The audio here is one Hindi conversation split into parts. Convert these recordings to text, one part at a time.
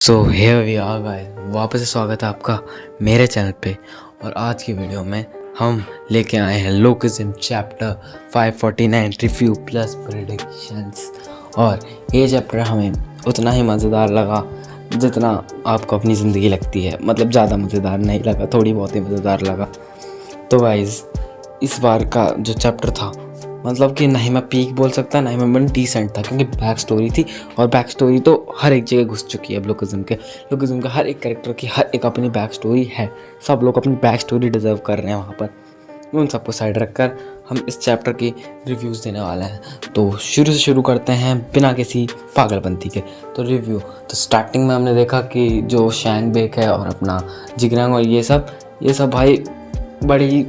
So here we are guys, वापस से स्वागत है आपका मेरे चैनल पे। और आज की वीडियो में हम लेके आए हैं लोकिज्म चैप्टर 549 रिव्यू प्लस प्रेडिक्शंस। और ये चैप्टर हमें उतना ही मज़ेदार लगा जितना आपको अपनी ज़िंदगी लगती है। मतलब ज़्यादा मज़ेदार नहीं लगा, थोड़ी बहुत ही मज़ेदार लगा। तो गाइस इस बार का जो चैप्टर था, मतलब कि नहीं मैं पीक बोल सकता, नहीं मैं डिसेंट था, क्योंकि बैक स्टोरी थी। और बैक स्टोरी तो हर एक जगह घुस चुकी है। लोकिज्म के हर एक कैरेक्टर की हर एक अपनी बैक स्टोरी है। सब लोग अपनी बैक स्टोरी डिजर्व कर रहे हैं वहाँ पर। उन सबको साइड रखकर हम इस चैप्टर की रिव्यूज़ देने वाले हैं। तो शुरू से शुरू करते हैं बिना किसी पागलपंती के। तो रिव्यू तो स्टार्टिंग में हमने देखा कि जो शैंग बेक है और अपना जिगरैंग और ये सब भाई बड़ी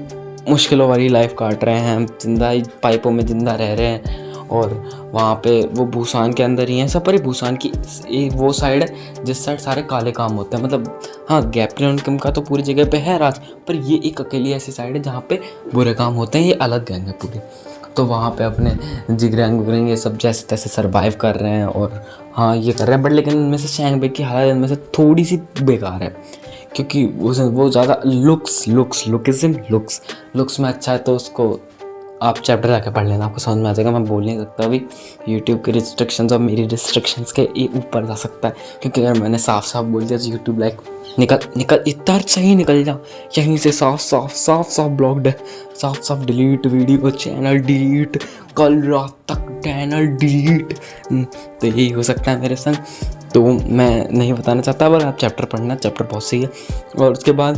मुश्किलों वाली लाइफ काट रहे हैं। जिंदा ही पाइपों में जिंदा रह रहे हैं। और वहाँ पे वो बुसान के अंदर ही हैं सब। पर बुसान की वो साइड है जिस साइड सारे काले काम होते हैं। मतलब हाँ, गैप्रियन का तो पूरी जगह पे है राज, पर ये एक अकेली ऐसी साइड है जहाँ पे बुरे काम होते हैं। ये अलग गैंग है पूरी। तो वहाँ पे अपने जिगरैंग ये सब जैसे तैसे सर्वाइव कर रहे हैं और हाँ ये कर रहे हैं। बट लेकिन इनमें से शैंग बेक की हालत इनमें से थोड़ी सी बेकार है, क्योंकि वो ज़्यादा लुक्स में अच्छा है। तो उसको आप चैप्टर जाके पढ़ लेना, आपको समझ में आ जाएगा। मैं बोल नहीं सकता अभी, यूट्यूब के रिस्ट्रिक्शंस और मेरी रिस्ट्रिक्शंस के ऊपर जा सकता है। क्योंकि अगर मैंने साफ साफ बोल दिया तो यूट्यूब लाइक निकल इतना सही निकल जा, यहीं से साफ ब्लॉक्ड है, साफ डिलीट वीडियो, चैनल डिलीट, कल रात तक चैनल डिलीट। तो यही हो सकता है मेरे संग। तो मैं नहीं बताना चाहता, पर आप चैप्टर पढ़ना, चैप्टर बहुत सही है। और उसके बाद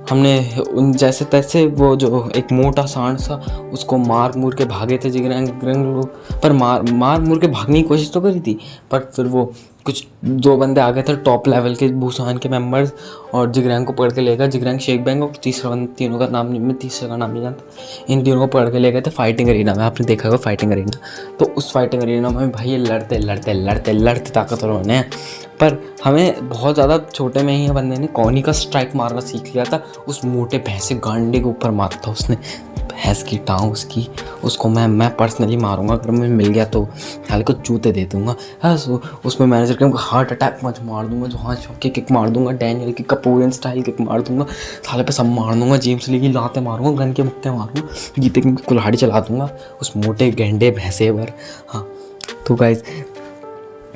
हमने उन जैसे तैसे वो जो एक मोटा सांड सा, उसको मार मूर के भागे थे जिगरैंग लोग। पर मार मूर के भागने की कोशिश तो करी थी, पर फिर वो कुछ दो बंदे आ गए थे टॉप लेवल के बुसान के मेंबर्स, और जिगरैंग को पकड़ के ले गए। जिगरैंग, शेक बैंग और तीसरा बंदा, तीनों का नाम मैं तीसरे का नाम नहीं जानता। इन तीनों को पकड़ के ले गए थे फाइटिंग अरीना में। आपने देखा होगा फाइटिंग अरीना। तो उस फाइटिंग अरीना में भाई ये लड़ते ताकतवर होने हैं। पर हमें बहुत ज़्यादा छोटे में ही बंदे ने कौनी का स्ट्राइक मारना सीख लिया था। उस मोटे भैंसे गांडे के ऊपर मारा था उसने, भैंस की टांग उसको मैं पर्सनली मारूंगा। अगर मैं मिल गया तो हाल को जूते दे दूंगा। हाँ, उसमें मैनेजर के हार्ट अटैक मच मार दूंगा, जो हाथ छुप के किक मार दूंगा, डैनियल की कपूरियन स्टाइल किक मार दूंगा, साले पे सब मार दूंगा, जेम्स ली की लाते मारूंगा, गन के मुक्के मारूंगा, गीते की कुल्हाड़ी चला दूंगा उस मोटे गेंडे भैंसे पर। हाँ, तो गाइस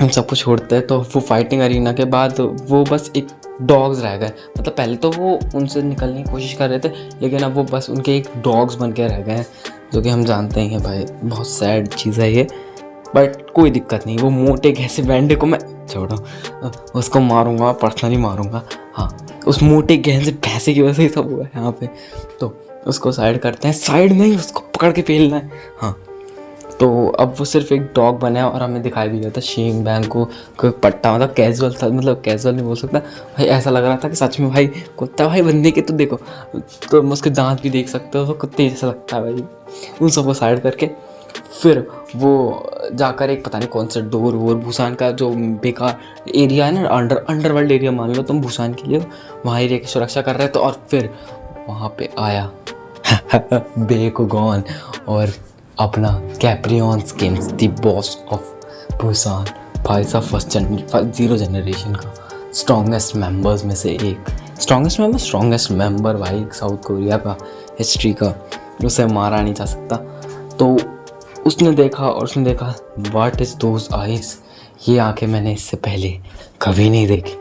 हम सबको छोड़ते हैं। तो वो फाइटिंग अरीना के बाद वो बस एक डॉग्स रह गए। मतलब पहले तो वो उनसे निकलने की कोशिश कर रहे थे, लेकिन अब वो बस उनके एक डॉग्स बन के रह गए हैं, जो कि हम जानते ही हैं भाई, बहुत सैड चीज़ है ये। बट कोई दिक्कत नहीं, वो मोटे घैसे बैंडे को मैं छोड़ो, उसको मारूंगा, पर्सनली मारूंगा। हाँ, उस मोटे घैसे भैंसे की वजह से ही सब हुआ है यहाँ पे। तो उसको साइड करते हैं, साइड नहीं, उसको पकड़ के पेलना है। हाँ, तो अब वो सिर्फ एक डॉग बना है। और हमें दिखाई भी दिया था शेंग बैंग को कोई पट्टा, मतलब कैजुअल था, मतलब कैजुअल नहीं बोल सकता भाई, ऐसा लग रहा था कि सच में भाई कुत्ता भाई बंदे के। तो देखो, तो उसके दांत भी देख सकते हो, तो कुत्ते जैसा लगता है भाई। उन सबको साइड करके फिर वो जाकर एक पता नहीं कौन सा डोर वोर बुसान का जो बेकार एरिया है ना, अंडरवर्ल्ड एरिया मान लो तुम बुसान के लिए, वहाँ एरिया की सुरक्षा कर रहे थे। और फिर वहाँ पे आया बेकुगॉन और अपना कैप्रियन स्किन्स, द बॉस ऑफ बुसान, भाई साहब फर्स्ट जीरो जनरेशन का स्ट्रॉन्गेस्ट मेंबर्स में से एक, स्ट्रॉन्गेस्ट मेंबर भाई साउथ कोरिया का हिस्ट्री का, उसे मारा नहीं जा सकता। तो उसने देखा व्हाट इज दोज आइज, ये आंखें मैंने इससे पहले कभी नहीं देखी।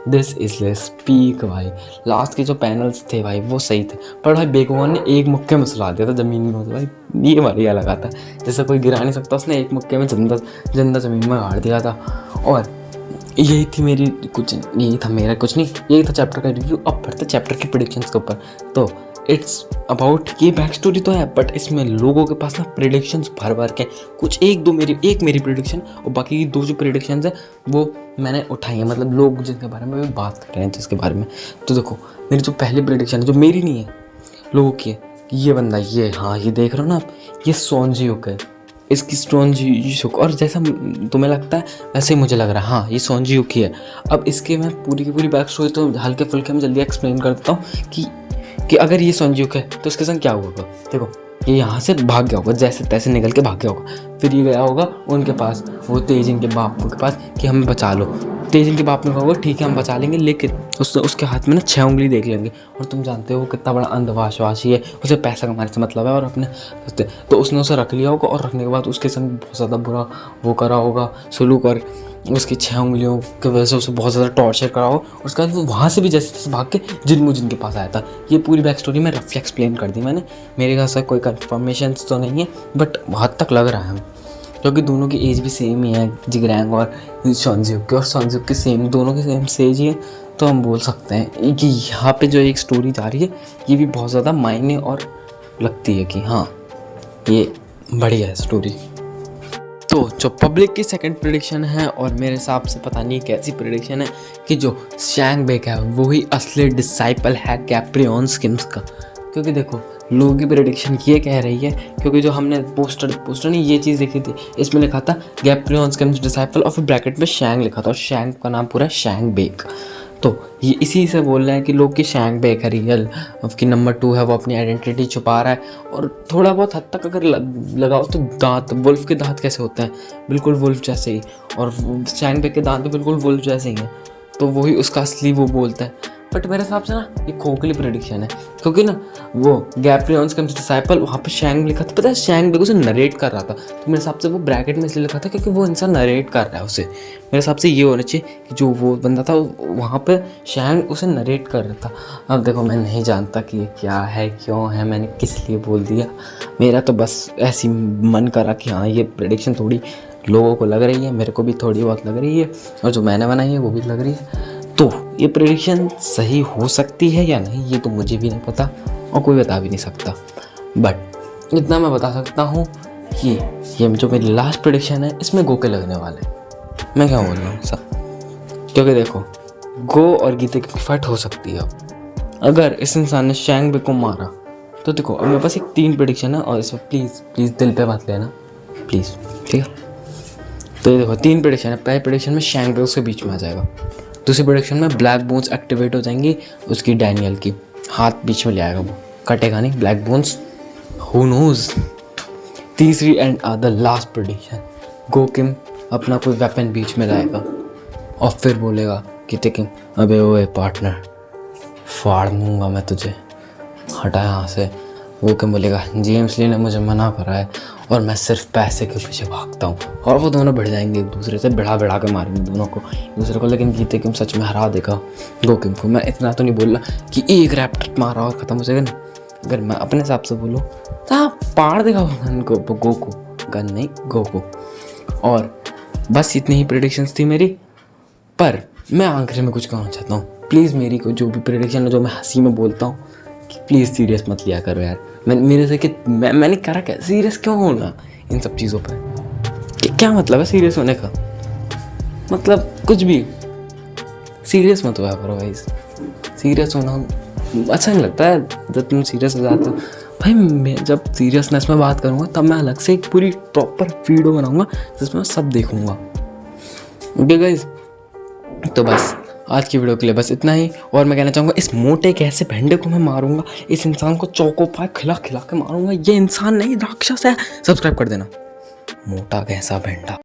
दिस इज लेस पीक भाई। लास्ट के जो पैनल्स थे भाई वो सही थे, पर भाई बेगुमान ने एक मुक्के में सुला दिया था ज़मीन में। भाई ये बढ़िया लगा था, जैसे कोई गिरा नहीं सकता, उसने एक मुक्के में जिंदा ज़मीन में गाड़ दिया था। और यही थी मेरी यही था चैप्टर का रिव्यू। अब बढ़ते चैप्टर की प्रेडिक्शंस के ऊपर। तो इट्स अबाउट, ये बैक स्टोरी तो है, बट इसमें लोगों के पास ना प्रेडिक्शंस भर के, कुछ एक मेरी प्रेडिक्शन और बाकी की दो जो प्रेडिक्शंस है वो मैंने उठाई है। मतलब लोग जिनके बारे में बात कर रहे हैं, जिसके बारे में। तो देखो, मेरी जो पहली प्रेडिक्शन है, जो मेरी नहीं है, लोगों की है, कि ये बंदा, ये हाँ ये देख रहे हो ना आप, ये सोन जी युक है, इसकी सोन जी युक। और जैसा तुम्हें लगता है वैसे ही मुझे लग रहा है, हाँ ये सोन जी युक ही है। अब इसके मैं पूरी की पूरी बैक स्टोरी तो हल्के फुल्के में जल्दी एक्सप्लेन कर देता हूँ कि अगर ये सोन जी युक है तो इसके संग क्या हुआ। देखो, ये यहाँ से भाग गया होगा, जैसे तैसे निकल के भाग गया होगा। फिर ये गया होगा उनके पास, वो तेजिन के बाप के पास कि हमें बचा लो। तेजिन के बाप ने कहा होगा ठीक है हम बचा लेंगे, लेकिन उसके हाथ में ना 6 उंगली देख लेंगे। और तुम जानते हो वो कितना बड़ा अंधविश्वासी है, उसे पैसा कमाने से मतलब है और अपने, तो उसने उसे रख लिया होगा। और रखने के बाद उसके संग बहुत ज़्यादा बुरा वो करा होगा सलूक, और उसकी 6 उंगलियों की वजह से उसे बहुत ज़्यादा टॉर्चर करा हो। उसके बाद वो वहाँ से भी जैसे तैसे भाग के जिन के पास आया था। ये पूरी बैक स्टोरी में रफली एक्सप्लेन कर दी मैंने। मेरे ख्याल से कोई कन्फर्मेशन तो नहीं है, बट हद तक लग रहा है, क्योंकि दोनों की एज भी सेम ही है, जिगरैंग और सॉन्जुक की, और सॉन्जुक की सेम, दोनों की सेम एज ही है। तो हम बोल सकते हैं कि यहाँ पे जो एक स्टोरी जा रही है ये भी बहुत ज़्यादा मायने और लगती है कि हाँ ये बढ़िया है स्टोरी। तो जो पब्लिक की सेकंड प्रेडिक्शन है, और मेरे हिसाब से पता नहीं कैसी प्रेडिक्शन है, कि जो शैंग बेक है वही असली डिसाइपल है कैप्रियन स्किम्स का। क्योंकि देखो लोगों की प्रेडिक्शन ये कह रही है, क्योंकि जो हमने पोस्टर नहीं ये चीज़ देखी थी, इसमें लिखा था कैप्रियन स्किम्स डिसाइपल और फिर ब्रैकेट में शैंग लिखा था, और शैंग का नाम पूरा शैंग बेक। तो ये इसी से बोल रहे हैं कि लोग की शैंग बेक है रियल, उसकी नंबर 2 है, वो अपनी आइडेंटिटी छुपा रहा है। और थोड़ा बहुत हद तक अगर लगाओ तो दांत, वुल्फ के दांत कैसे होते हैं, बिल्कुल वुल्फ जैसे ही, और शैंग बेक के दांत भी बिल्कुल वुल्फ जैसे ही हैं। तो वही उसका असली वो बोलता है। बट मेरे हिसाब से ना ये खोखली प्रेडिक्शन है, क्योंकि ना वो गैप्रियन स्किम्स डिसाइपल वहाँ पे शैंग लिखा था, पता है शैंग बेक उसे नरेट कर रहा था। तो मेरे हिसाब से वो ब्रैकेट में इसलिए लिखा था क्योंकि वो इंसान नरेट कर रहा है उसे। मेरे हिसाब से ये होना चाहिए कि जो वो बंदा था वहाँ पे शैंग उसे नरेट कर रहा था। अब देखो मैं नहीं जानता कि ये क्या है, क्यों है, मैंने किस लिए बोल दिया। मेरा तो बस ऐसी मन करा कि हाँ ये प्रेडिक्शन थोड़ी लोगों को लग रही है, मेरे को भी थोड़ी बहुत लग रही है, और जो मैंने बनाई है वो भी लग रही है। तो ये प्रेडिक्शन सही हो सकती है या नहीं ये तो मुझे भी नहीं पता, और कोई बता भी नहीं सकता। बट इतना मैं बता सकता हूँ कि ये जो मेरी लास्ट प्रेडिक्शन है इसमें गो के लगने वाले हैं। मैं क्या बोल रहा हूँ सब, क्योंकि देखो गो और गीते की फाइट हो सकती है। अगर इस इंसान ने शैंग बेक को मारा तो देखो अब मेरे पास एक 3 प्रेडिक्शन है, और इसमें प्लीज़ दिल पे मत लेना प्लीज़, ठीक है। तो ये देखो 3 प्रेडिक्शन है। पहले प्रेडिक्शन में शैंग बेक उसके बीच में आ जाएगा। दूसरी प्रेडिक्शन में ब्लैक बोन्स एक्टिवेट हो जाएंगी उसकी डैनियल की, हाथ बीच में ले आएगा, वो कटेगा नहीं ब्लैक बोन्स, हु नोज। तीसरी एंड द लास्ट प्रेडिक्शन, गो किम अपना कोई वेपन बीच में लाएगा और फिर बोलेगा कि टेकिंग अबे ओए पार्टनर फाड़ दूंगा मैं तुझे, हटा यहाँ से। वो क्या बोलेगा जेम्स ली ने मुझे मना करा है और मैं सिर्फ पैसे के पीछे भागता हूँ। और वो दोनों भिड़ जाएंगे एक दूसरे से, भिड़ा के मारेंगे दोनों को एक दूसरे को। लेकिन गीते किम सच में हरा देगा गो किम को। मैं इतना तो नहीं बोल रहा कि एक रैप्टर मारा और ख़त्म हो जाएगा, नहीं। अगर मैं अपने हिसाब से बोलूँ तो हाँ पाड़ देगा गन को, गो को, गन नहीं गो को। और बस इतनी ही प्रेडिक्शंस थी मेरी। पर मैं आखिर में कुछ कहना चाहता हूँ, प्लीज़ मेरी को जो भी प्रेडिक्शन है जो मैं हंसी में बोलता हूँ कि प्लीज़ सीरियस मत लिया करो यार। मेरे से कि मैंने करा क्या, सीरियस क्यों होना इन सब चीज़ों पर, क्या मतलब है सीरियस होने का, मतलब कुछ भी सीरियस मत हुआ करो भाई। सीरियस होना अच्छा नहीं लगता है जब तुम सीरियस हो जाते हो भाई। मैं जब सीरियसनेस में बात करूँगा तब मैं अलग से एक पूरी प्रॉपर वीडियो बनाऊँगा जिसमें मैं सब देखूँगा। ओके गाइस, तो बस आज की वीडियो के लिए बस इतना ही। और मैं कहना चाहूँगा इस मोटे कैसे भेंडे को मैं मारूंगा, इस इंसान को चौको पाए खिला के मारूंगा। ये इंसान नहीं राक्षस है। सब्सक्राइब कर देना। मोटा कैसा भेंडा।